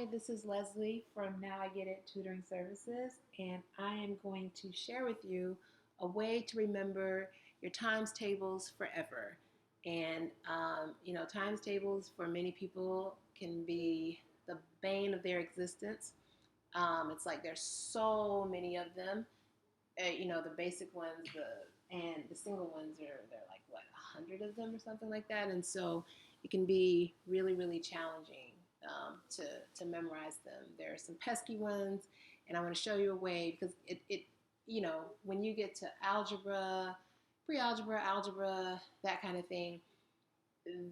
Hi, this is Leslie from Now I Get It Tutoring Services, and I am going to share with you a way to remember your times tables forever. And, times tables for many people can be the bane of their existence. It's like there's so many of them. The basic ones, and the single ones they're like what 100 of them or something like that, and so it can be really really challenging to memorize them. There are some pesky ones, and I want to show you a way because when you get to algebra, pre-algebra, algebra, that kind of thing,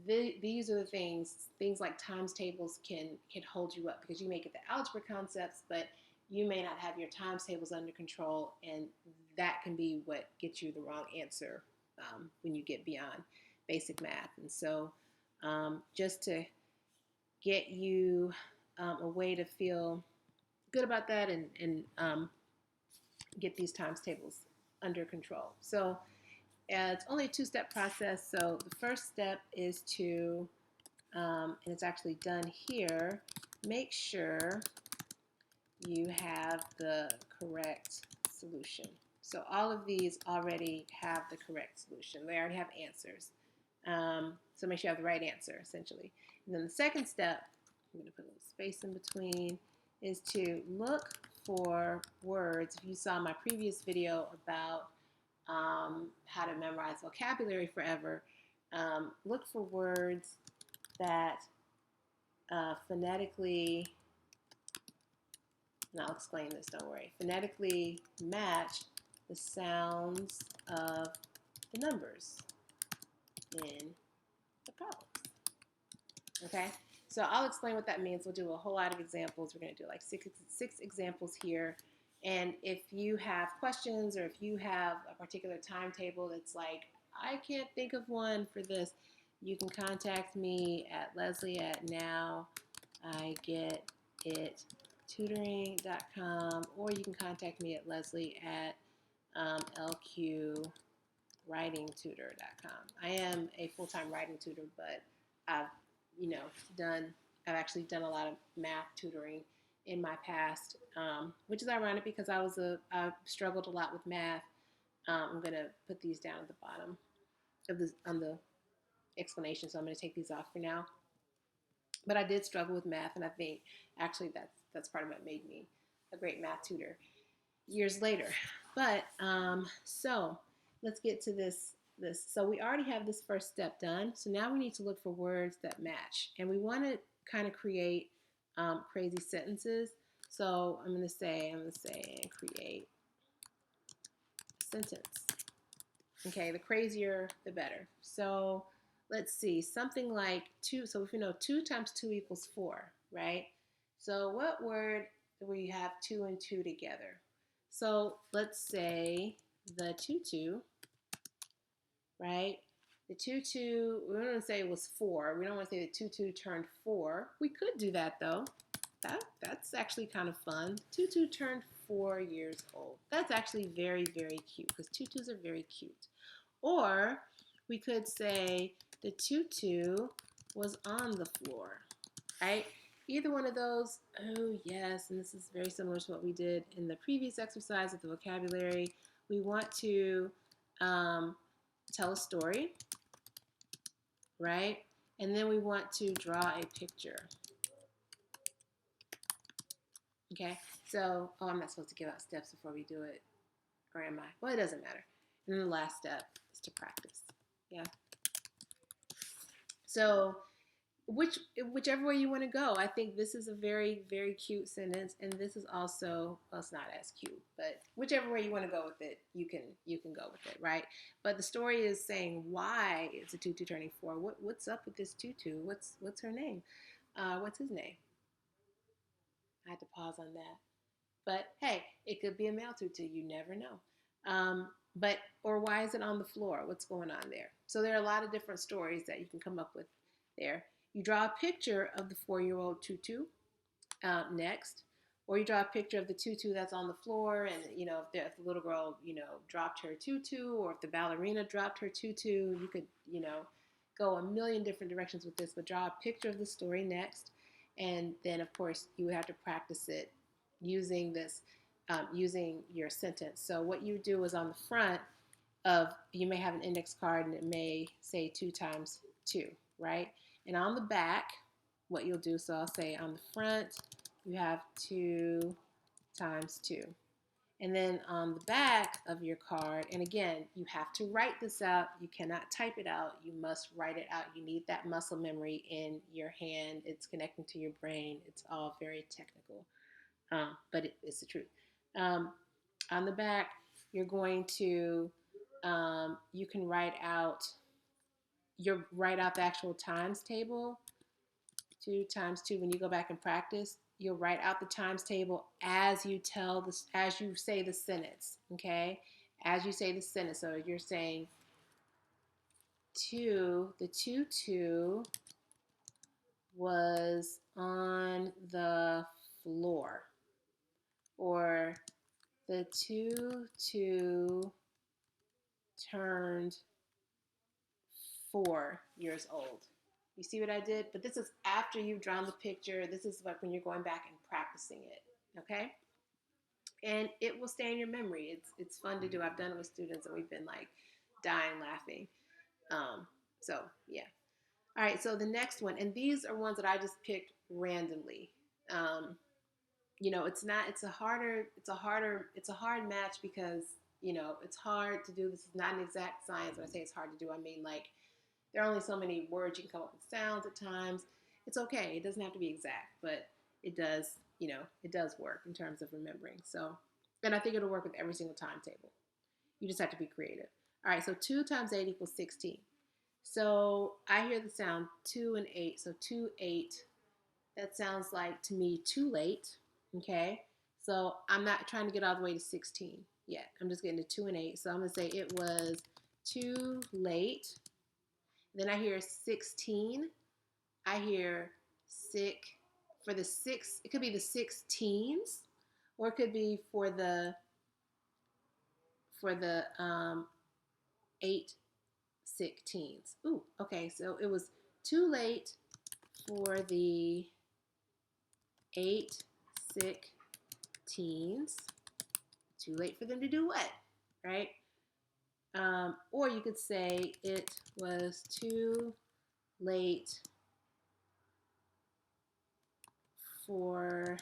these are the things like times tables can hold you up because you may get the algebra concepts, but you may not have your times tables under control, and that can be what gets you the wrong answer when you get beyond basic math. And so just to get you a way to feel good about that and get these times tables under control. So it's only a two-step process. So the first step is to, and it's actually done here, make sure you have the correct solution. So all of these already have the correct solution. They already have answers. So make sure you have the right answer, essentially. And then the second step, I'm going to put a little space in between, is to look for words. If you saw my previous video about how to memorize vocabulary forever, look for words that phonetically, and I'll explain this, don't worry, phonetically match the sounds of the numbers in the problems. Okay, so I'll explain what that means. We'll do a whole lot of examples. We're going to do like six examples here. And if you have questions or if you have a particular timetable that's like, I can't think of one for this, you can contact me at Leslie at nowigetittutoring.com, or you can contact me at Leslie at lqwritingtutor.com. I am a full-time writing tutor, but I've I've actually done a lot of math tutoring in my past, which is ironic because I struggled a lot with math. I'm going to put these down at the bottom of this on the explanation, so I'm going to take these off for now. But I did struggle with math, and I think actually that's part of what made me a great math tutor years later. But so let's get to this. So we already have this first step done. So now we need to look for words that match, and we want to kind of create crazy sentences. So I'm going to say and create a sentence. Okay, the crazier the better. So let's see, something like 2. So if you know 2 times 2 equals 4, right? So what word do we have 2 and 2 together? So let's say the tutu, right? The tutu, we don't want to say it was 4. We don't want to say the tutu turned 4. We could do that though. That's actually kind of fun. Tutu turned 4 years old. That's actually very, very cute because tutus are very cute. Or we could say the tutu was on the floor, right? Either one of those, oh yes, and this is very similar to what we did in the previous exercise with the vocabulary. We want to tell a story, right? And then we want to draw a picture. Okay, so, I'm not supposed to give out steps before we do it, or am I? Well, it doesn't matter. And then the last step is to practice, yeah? So, whichever way you want to go, I think this is a very, very cute sentence, and this is also, well, it's not as cute, but whichever way you want to go with it, you can go with it, right? But the story is saying why is a tutu turning 4? What's up with this tutu? What's her name? What's his name? I had to pause on that. But hey, it could be a male tutu. You never know. Or why is it on the floor? What's going on there? So there are a lot of different stories that you can come up with there. You draw a picture of the 4-year-old tutu next, or you draw a picture of the tutu that's on the floor, and if the little girl dropped her tutu, or if the ballerina dropped her tutu, you could go a million different directions with this. But draw a picture of the story next, And then, of course, you would have to practice it using this, using your sentence. So what you do is on the front of, you may have an index card and it may say 2 times 2, right? And on the back, what you'll do, so I'll say on the front, you have 2 times 2. And then on the back of your card, and again, you have to write this out. You cannot type it out. You must write it out. You need that muscle memory in your hand. It's connecting to your brain. It's all very technical, but it's the truth. Um, on the back, you're going to, you can write out, write out the actual times table. 2 times 2, when you go back and practice, you'll write out the times table as you as you say the sentence, okay? As you say the sentence. So you're saying 2, the 2 was on the floor. Or the 2 turned 4 years old. You see what I did? But this is after you've drawn the picture. This is like when you're going back and practicing it, okay? And it will stay in your memory. It's fun to do. I've done it with students and we've been like dying laughing. So yeah. All right, so the next one, and these are ones that I just picked randomly. It's a hard match because, it's hard to do. This is not an exact science. When I say it's hard to do, I mean like there are only so many words you can come up with sounds at times. It's okay. It doesn't have to be exact, but it does, it does work in terms of remembering. So, and I think it'll work with every single timetable. You just have to be creative. All right, so 2 times 8 equals 16. So I hear the sound 2 and 8. So 2, 8, that sounds like to me too late, okay? So I'm not trying to get all the way to 16 yet. I'm just getting to 2 and 8. So I'm going to say it was too late. Then I hear 16. I hear sick for the 6. It could be the 16s, or it could be for the 8 sick teens. Ooh, okay. So it was too late for the 8 sick teens. Too late for them to do what, right? Or you could say it was too late for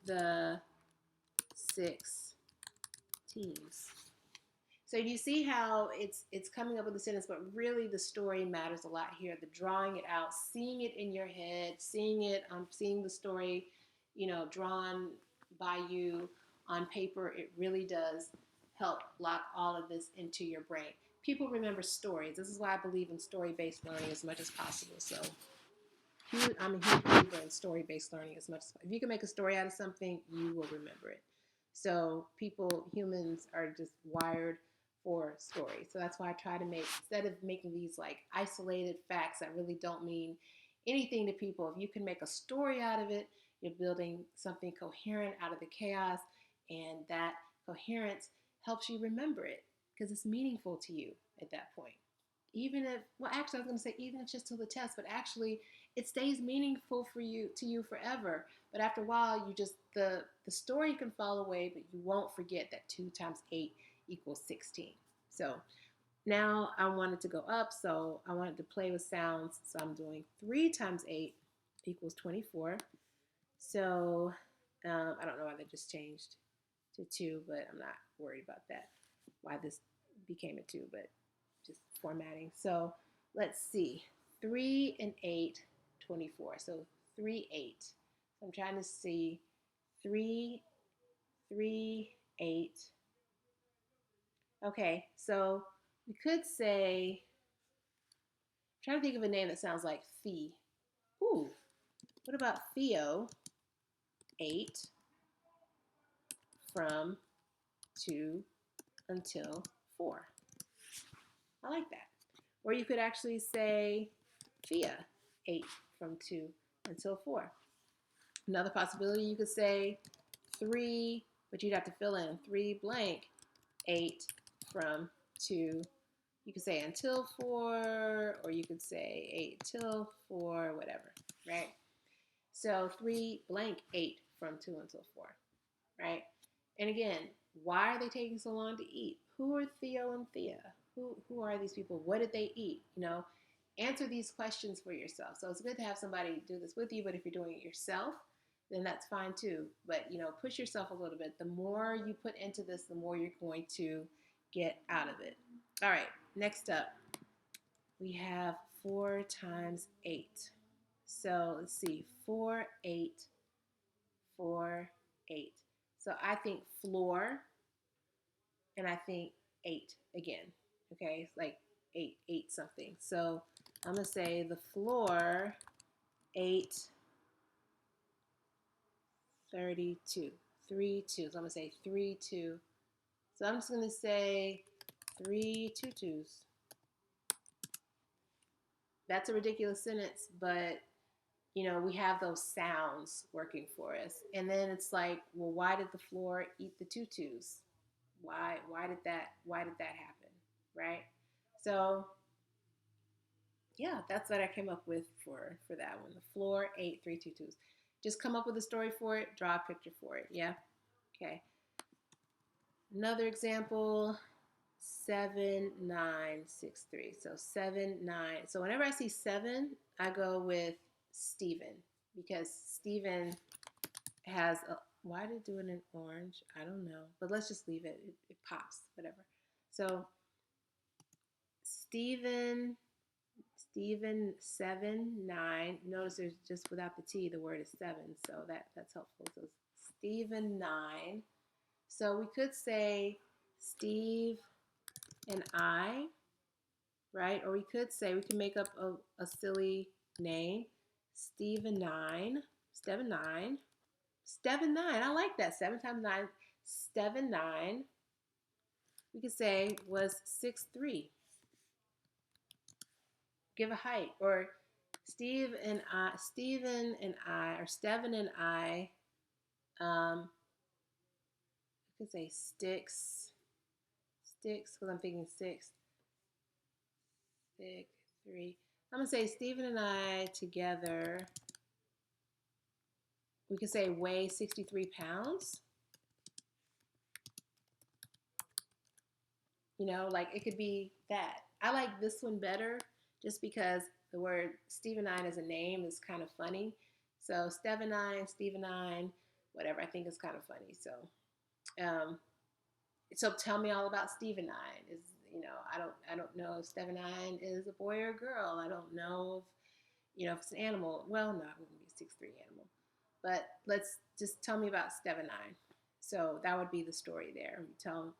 the 6 teens. So you see how it's coming up with a sentence, but really the story matters a lot here. The drawing it out, seeing it in your head, seeing the story, drawn by you on paper. It really does help lock all of this into your brain. People remember stories. This is why I believe in story-based learning as much as possible. So I'm a huge believer in story-based learning as much as possible. If you can make a story out of something, you will remember it. So humans are just wired for stories. So that's why I try to instead of making these like isolated facts that really don't mean anything to people, if you can make a story out of it, you're building something coherent out of the chaos, and that coherence helps you remember it because it's meaningful to you at that point. Even if, well, actually, I was going to say even if it's just till the test, but actually, it stays meaningful to you forever. But after a while, the story can fall away, but you won't forget that 2 times 8 equals 16. So now I wanted to go up, so I wanted to play with sounds. So I'm doing 3 times 8 equals 24. So I don't know why that just changed to 2, but I'm not worried about that, why this became a 2, but just formatting. So let's see, 3 and 8, 24. So 3, 8. So I'm trying to see 3, 8. Okay, so we could say, I'm trying to think of a name that sounds like Fee. Ooh, what about Theo 8 from 2 until 4? I like that. Or you could actually say Thea 8 from 2 until 4. Another possibility, you could say 3, but you'd have to fill in 3 blank 8 from 2. You could say until 4, or you could say 8 till 4, whatever, right? So 3 blank ate from 2 until 4, right? And again, why are they taking so long to eat? Who are Theo and Thea? Who are these people? What did they eat? Answer these questions for yourself. So it's good to have somebody do this with you, but if you're doing it yourself, then that's fine too. But push yourself a little bit. The more you put into this, the more you're going to get out of it. All right, next up, we have 4 times 8. So let's see, 4, 8, 4, 8. So I think floor, and I think 8 again. Okay, it's like 8, 8 something. So I'm gonna say the floor 8, 32, 3, 2. So I'm gonna say 3, 2. So I'm just gonna say 3 tutus. That's a ridiculous sentence, but we have those sounds working for us. And then it's like, well, why did the floor eat the tutus? Why did that happen? Right? So yeah, that's what I came up with for that one. The floor ate 3 tutus. Just come up with a story for it, draw a picture for it. Yeah? Okay. Another example, 7, 9, 6, 3. So 7, 9. So whenever I see 7, I go with Stephen, because Stephen has a, why did it do it in orange? I don't know, but let's just leave it. It pops, whatever. So Stephen 7, 9. Notice there's just without the T, the word is 7, so that's helpful. So Stephen 9. So we could say Steve and I, right? Or we could say, we can make up a silly name, Stephen 9, Stephen 9, Stephen 9. I like that. 7 times 9, Stephen 9. We could say was 6'3". Give a height. Or Stephen and I, or Stephen and I, I could say sticks, because I'm thinking 6, 6, 3. I'm gonna say Stephen and I together, we could say weigh 63 pounds. Like it could be that. I like this one better just because the word Stephen 9 as a name is kind of funny. So Stephen 9, Stephen 9, whatever, I think is kind of funny. So tell me all about Stephen 9. I don't know if Stephen 9 is a boy or a girl. I don't know if it's an animal. Well, no, it wouldn't be a 6'3" animal. But let's just tell me about Stephen 9. So that would be the story there. Tell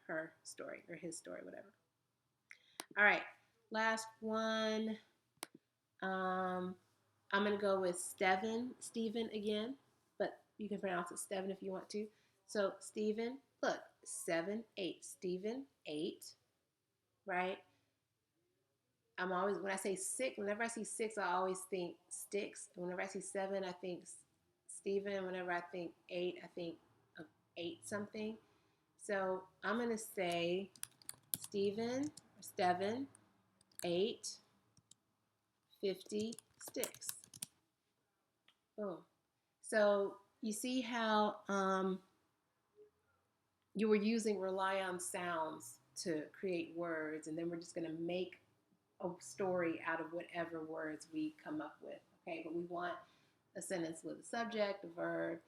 her story or his story, whatever. All right, last one. I'm gonna go with Stephen again, but you can pronounce it Stephen if you want to. So Stephen, look, 7, 8. Stephen 8, right? When I say 6, whenever I see 6, I always think sticks. Whenever I see 7, I think Stephen. Whenever I think 8, I think of 8 something. So I'm gonna say Stephen 8, 50 sticks. Boom. So you see how you were using rely on sounds to create words, and then we're just going to make a story out of whatever words we come up with. Okay, but we want a sentence with a subject, a verb,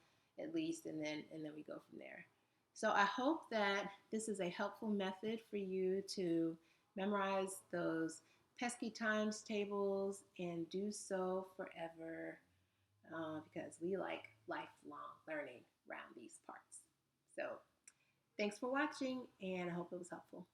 at least, and then we go from there. So I hope that this is a helpful method for you to memorize those pesky times tables and do so forever, because we like lifelong learning around these parts. So thanks for watching, and I hope it was helpful.